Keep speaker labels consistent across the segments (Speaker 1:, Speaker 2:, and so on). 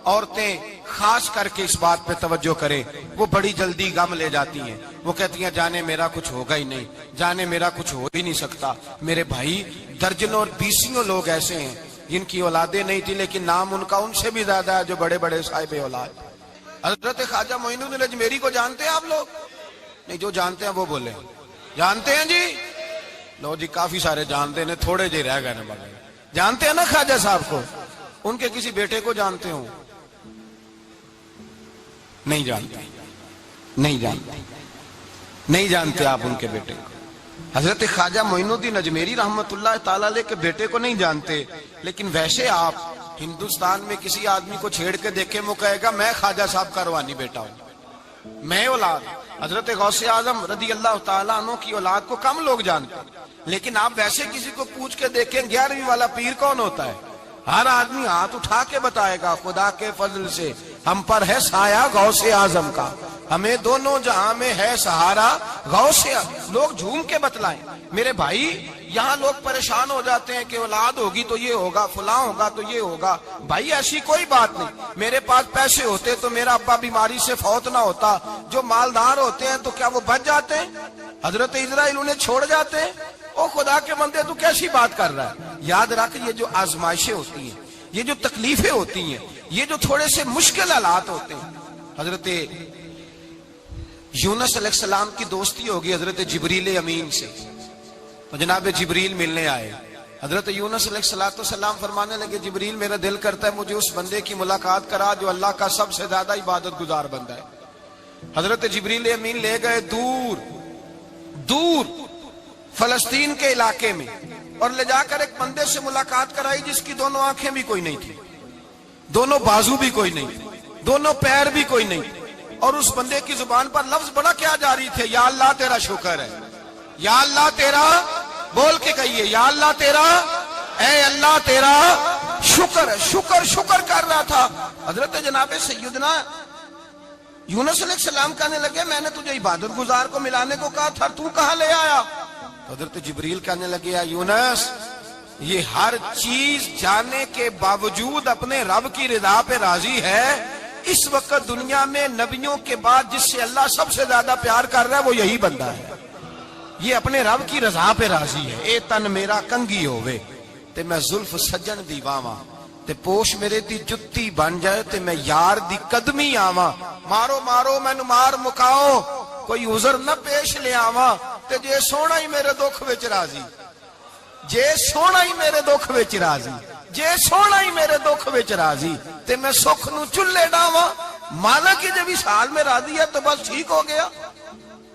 Speaker 1: عورتیں خاص کر کے اس بات پہ توجہ کریں، وہ بڑی جلدی غم لے جاتی ہیں، وہ کہتی ہیں جانے میرا کچھ ہوگا ہی نہیں، جانے میرا کچھ ہو ہی نہیں سکتا۔ میرے بھائی درجنوں اور بیسیوں لوگ ایسے ہیں جن کی اولادیں نہیں تھی لیکن نام ان کا ان سے بھی زیادہ ہے جو بڑے بڑے صاحب اولاد۔ حضرت خواجہ معین الدین اجمیری کو جانتے ہیں آپ لوگ؟ نہیں، جو جانتے ہیں وہ بولے جانتے ہیں جی؟ لو جی کافی سارے جانتے ہیں، تھوڑے جی رہ گئے نا بغیر۔ جانتے ہیں نا خواجہ صاحب کو؟ ان کے کسی بیٹے کو جانتے ہوں؟ نہیں جانتے، نہیں جانتے، نہیں جانتے آپ ان کے بیٹے کو۔ حضرت خواجہ معین الدین اجمیری رحمت اللہ تعالیٰ علیہ کے بیٹے کو نہیں جانتے، لیکن ویسے آپ ہندوستان میں کسی آدمی کو چھیڑ کے دیکھیں وہ کہے گا میں خواجہ صاحب کا روحانی بیٹا ہوں، میں اولاد۔ حضرت غوث اعظم رضی اللہ تعالیٰ عنہ کی اولاد کو کم لوگ جانتے ہیں، لیکن آپ ویسے کسی کو پوچھ کے دیکھیں 11ویں والا پیر کون ہوتا ہے، ہر آدمی ہاتھ اٹھا کے بتائے گا خدا کے فضل سے ہم پر ہے سایہ غوث اعظم کا، ہمیں دونوں جہاں میں ہے سہارا غوث اعظم۔ لوگ جھوم کے بتلائیں۔ میرے بھائی یہاں لوگ پریشان ہو جاتے ہیں کہ اولاد ہوگی تو یہ ہوگا، فلاں ہوگا تو یہ ہوگا۔ بھائی ایسی کوئی بات نہیں، میرے پاس پیسے ہوتے تو میرا ابا بیماری سے فوت نہ ہوتا۔ جو مالدار ہوتے ہیں تو کیا وہ بچ جاتے ہیں؟ حضرت اسرائیل انہیں چھوڑ جاتے ہیں؟ او خدا کے بندے تو کیسی بات کر رہا ہے؟ یاد رکھ، یہ جو آزمائشیں ہوتی ہیں، یہ جو تکلیفیں ہوتی ہیں، یہ جو تھوڑے سے مشکل حالات ہوتے ہیں۔ حضرت یونس علیہ السلام کی دوستی ہوگی حضرت جبریل امین سے، تو جناب جبریل ملنے آئے۔ حضرت یونس علیہ السلام فرمانے لگے جبریل میرا دل کرتا ہے مجھے اس بندے کی ملاقات کرا جو اللہ کا سب سے زیادہ عبادت گزار بندہ ہے۔ حضرت جبریل امین لے گئے دور دور فلسطین کے علاقے میں، اور لے جا کر ایک بندے سے ملاقات کرائی جس کی دونوں آنکھیں بھی کوئی نہیں تھی، دونوں بازو بھی کوئی نہیں تھی، دونوں پیر بھی کوئی نہیں تھی، اور اس بندے کی زبان پر لفظ بڑا کیا جاری تھے، یا اللہ تیرا شکر ہے، یا اللہ تیرا، بول کے کہیے یا اللہ تیرا، اے اللہ تیرا شکر ہے۔ شکر شکر کر رہا تھا۔ حضرت جناب سیدنا یونس علیہ السلام کہنے لگے میں نے تجھے عبادت گزار کو ملانے کو کہا تھا، تو کہاں لے آیا؟ حضرت جبریل کہنے لگے یا یونس، یہ ہر چیز جانے کے باوجود اپنے رب کی رضا پہ راضی ہے۔ اس وقت دنیا میں نبیوں کے بعد جس سے اللہ سب سے زیادہ پیار کر رہا ہے وہ یہی بندہ ہے، یہ اپنے رب کی رضا پہ راضی ہے۔ اے تن میرا کنگی ہووے تے میں زلف سجن دی واواں، تے پوش میرے دی جتی بن جائے تے میں یار دی قدمی آواں، مارو مارو مینو مار مکاؤ کوئی عذر نہ پیش لے آواں، تے جے سونا ہی میرے دکھ وچ راضی، جے سونا ہی میرے دکھ وچ راضی، جے سونا ہی میرے دکھ وچ راضی تے میں سکھ نو چلے ڈاواں۔ مانا کہ جب اس حال میں راضی ہے تو بس ٹھیک ہو گیا،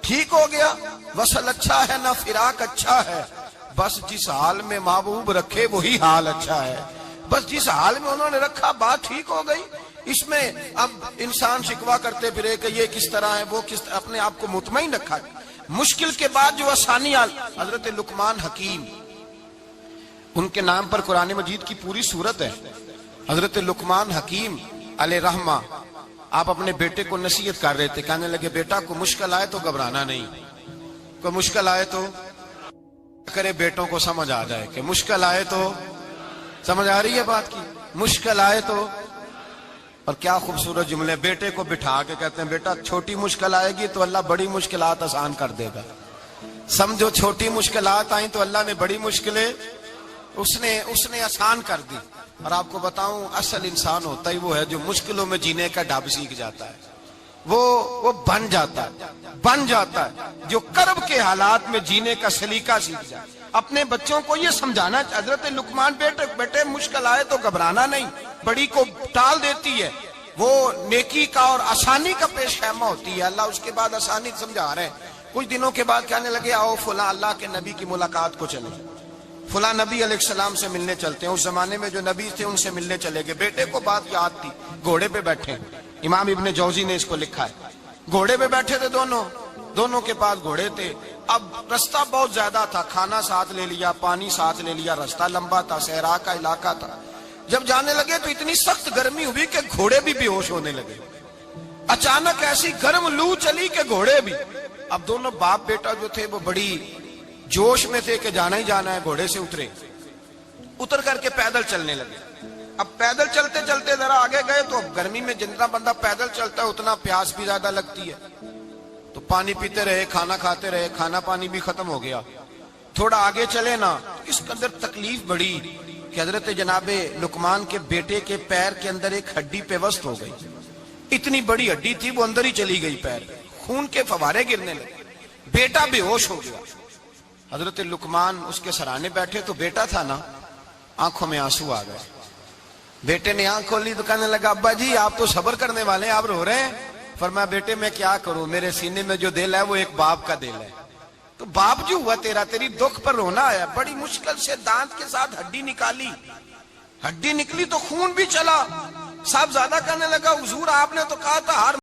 Speaker 1: ٹھیک ہو گیا۔ وصل اچھا ہے نہ فراق اچھا ہے، بس جس حال میں محبوب رکھے وہی حال اچھا ہے، بس جس حال میں انہوں نے رکھا بات ٹھیک ہو گئی۔ اس میں اب انسان شکوا کرتے پھرے کہ یہ کس طرح ہے وہ کس طرح، اپنے آپ کو مطمئن رکھا۔ مشکل کے بعد جو آسانی حضرت لقمان حکیم، ان کے نام پر قرآن مجید کی پوری سورت ہے۔ حضرت لقمان حکیم علیہ رحمہ آپ اپنے بیٹے کو نصیحت کر رہے تھے، کہنے لگے بیٹا کو مشکل آئے تو گھبرانا نہیں، کوئی مشکل آئے تو کرے بیٹوں کو سمجھ آ جائے کہ مشکل آئے تو، سمجھ آ رہی ہے بات کی، مشکل آئے تو۔ اور کیا خوبصورت جملے، بیٹے کو بٹھا کے کہتے ہیں بیٹا چھوٹی مشکل آئے گی تو اللہ بڑی مشکلات آسان کر دے گا، سمجھو چھوٹی مشکلات آئیں تو اللہ نے بڑی مشکلیں اس نے آسان کر دی۔ اور آپ کو بتاؤں اصل انسان ہوتا ہی وہ ہے جو مشکلوں میں جینے کا ڈھب سیکھ جاتا ہے، وہ بن جاتا ہے جو کرب کے حالات میں جینے کا سلیقہ سیکھ جائے۔ اپنے بچوں کو یہ سمجھانا، حضرت لقمان بیٹے مشکل آئے تو گھبرانا نہیں، بڑی کو ٹال دیتی ہے، وہ نیکی کا اور آسانی کا پیش خیمہ ہوتی ہے، اللہ اس کے بعد آسانی سمجھا رہے ہیں۔ کچھ دنوں کے بعد کہنے لگے آؤ فلاں اللہ کے نبی کی ملاقات کو چلے، فلاں نبی علیہ السلام سے ملنے چلتے ہیں۔ اس زمانے میں جو نبی تھے ان سے ملنے چلے گئے۔ بیٹے کو بات یاد تھی، گھوڑے پہ بیٹھے، امام ابن جوزی نے اس کو لکھا ہے، گھوڑے پہ بیٹھے تھے دونوں کے پاس گھوڑے تھے۔ اب رستہ بہت زیادہ تھا، کھانا ساتھ لے لیا، پانی ساتھ لے لیا، رستہ لمبا تھا، صحرا کا علاقہ تھا۔ جب جانے لگے تو اتنی سخت گرمی ہوئی کہ گھوڑے بھی بے ہوش ہونے لگے، اچانک ایسی گرم لو چلی کہ گھوڑے بھی۔ اب دونوں باپ بیٹا جو تھے وہ بڑی جوش میں تھے کہ جانا ہی جانا ہے، گھوڑے سے اتر کر کے پیدل چلنے لگے۔ اب پیدل چلتے چلتے ذرا آگے گئے تو اب گرمی میں جتنا بندہ پیدل چلتا ہے اتنا پیاس بھی زیادہ لگتی ہے، تو پانی پیتے رہے، کھانا کھاتے رہے، کھانا پانی بھی ختم ہو گیا۔ تھوڑا آگے چلے نا، اس کے اندر تکلیف بڑی کہ حضرت جناب لقمان کے بیٹے کے پیر کے اندر ایک ہڈی پیوست ہو گئی، اتنی بڑی ہڈی تھی وہ اندر ہی چلی گئی، پیر خون کے فوارے گرنے لگے، بیٹا بے ہوش ہو گیا۔ حضرت لقمان اس کے سرانے بیٹھے تو بیٹا تھا نا، آنکھوں میں آنسو آ گئے۔ بیٹے نے آنکھ کھولی تو کہنے لگا ابا جی آپ تو صبر کرنے والے ہیں، آپ رو رہے ہیں۔ فرمایا بیٹے میں کیا کروں، میرے سینے میں جو دل ہے وہ ایک باپ کا دل ہے، تو باپ جو ہوا تیرا، تیری دکھ پر رونا آیا، بڑی مشکل سے دانت کے ساتھ ہڈی نکالی، ہڈی نکلی تو خون بھی چلا۔ صاحب زیادہ کہنے لگا حضور آپ نے تو کہا تھا ہر